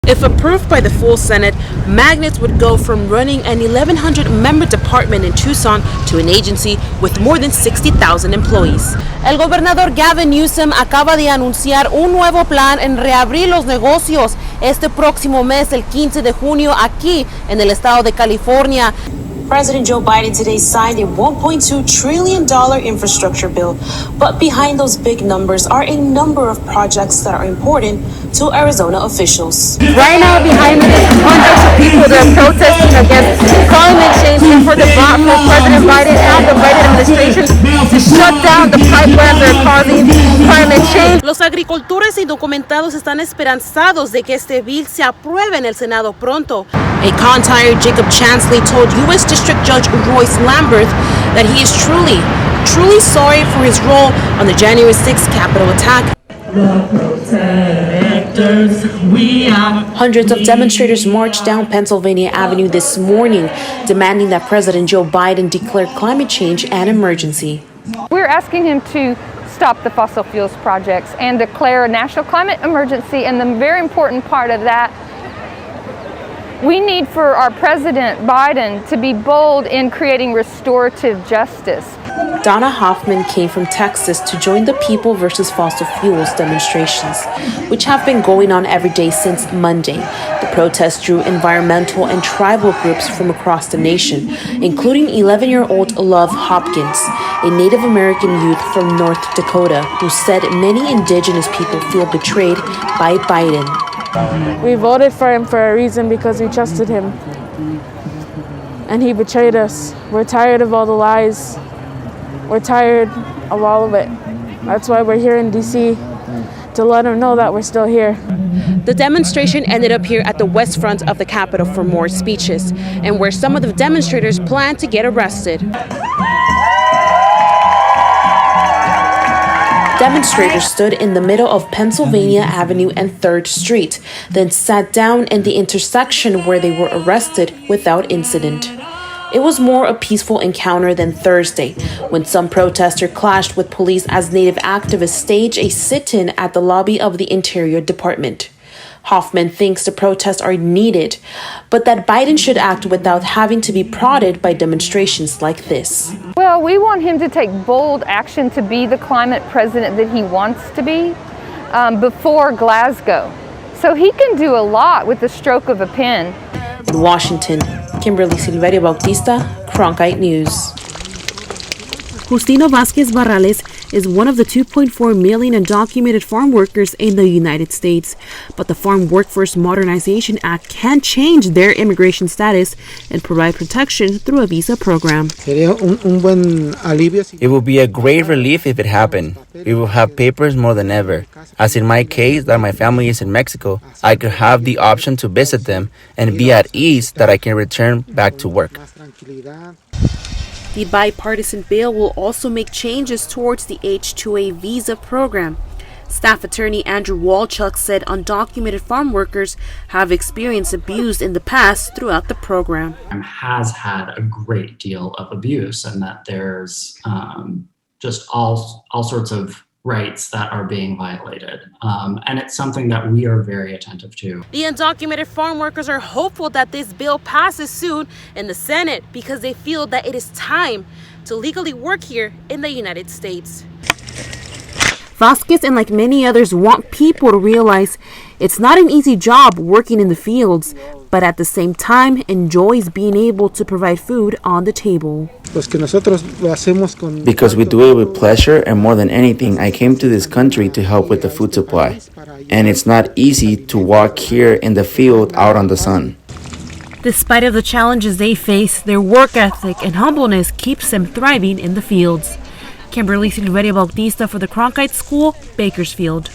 If approved by the full Senate, magnets would go from running an 1,100-member department in Tucson to an agency with more than 60,000 employees. El gobernador Gavin Newsom acaba de anunciar un nuevo plan en reabrir los negocios este próximo mes, el 15 de junio, aquí en el estado de California. President Joe Biden today signed a $1.2 trillion infrastructure bill, but behind those big numbers are a number of projects that are important to Arizona officials. Right now behind me is hundreds of people that are protesting against climate change and for President Biden and the Biden administration to shut down the pipelines that are causing climate change. Los agricultores indocumentados están esperanzados de que este bill se apruebe en el Senado pronto. A con-tired Jacob Chansley told U.S. District Judge Royce Lamberth that he is truly sorry for his role on the January 6th Capitol attack. Hundreds of demonstrators marched down Pennsylvania Avenue this morning, demanding that President Joe Biden declare climate change an emergency. We're asking him to stop the fossil fuels projects and declare a national climate emergency, and the very important part of that, we need for our President Biden to be bold in creating restorative justice. Donna Hoffman came from Texas to join the People versus Fossil Fuels demonstrations, which have been going on every day since Monday. The protests drew environmental and tribal groups from across the nation, including 11-year-old Love Hopkins, a Native American youth from North Dakota, who said many indigenous people feel betrayed by Biden. We voted for him for a reason, because we trusted him. And he betrayed us. We're tired of all the lies. We're tired of all of it. That's why we're here in D.C., to let him know that we're still here. The demonstration ended up here at the west front of the Capitol for more speeches, and where some of the demonstrators plan to get arrested. Demonstrators stood in the middle of Pennsylvania Avenue and 3rd Street, then sat down in the intersection where they were arrested without incident. It was more a peaceful encounter than Thursday, when some protesters clashed with police as Native activists staged a sit-in at the lobby of the Interior Department. Hoffman thinks the protests are needed, but that Biden should act without having to be prodded by demonstrations like this. Well, we want him to take bold action to be the climate president that he wants to be before Glasgow. So he can do a lot with the stroke of a pen. In Washington, Kimberly Silverio-Bautista, Cronkite News. Justino Vázquez Barrales is one of the 2.4 million undocumented farm workers in the United States. But the Farm Workforce Modernization Act can change their immigration status and provide protection through a visa program. It will be a great relief if it happened. We will have papers more than ever. As in my case, that my family is in Mexico, I could have the option to visit them and be at ease that I can return back to work. The bipartisan bill will also make changes towards the H-2A visa program. Staff attorney Andrew Walchuk said undocumented farm workers have experienced abuse in the past throughout the program. Has had a great deal of abuse, and that there's just all sorts of rights that are being violated. And it's something that we are very attentive to. The undocumented farm workers are hopeful that this bill passes soon in the Senate because they feel that it is time to legally work here in the United States. Vázquez and like many others want people to realize it's not an easy job working in the fields, but at the same time enjoys being able to provide food on the table. Because we do it with pleasure, and more than anything, I came to this country to help with the food supply. And it's not easy to walk here in the field out on the sun. Despite of the challenges they face, their work ethic and humbleness keeps them thriving in the fields. Kimberly Silverio-Bautista for the Cronkite School, Bakersfield.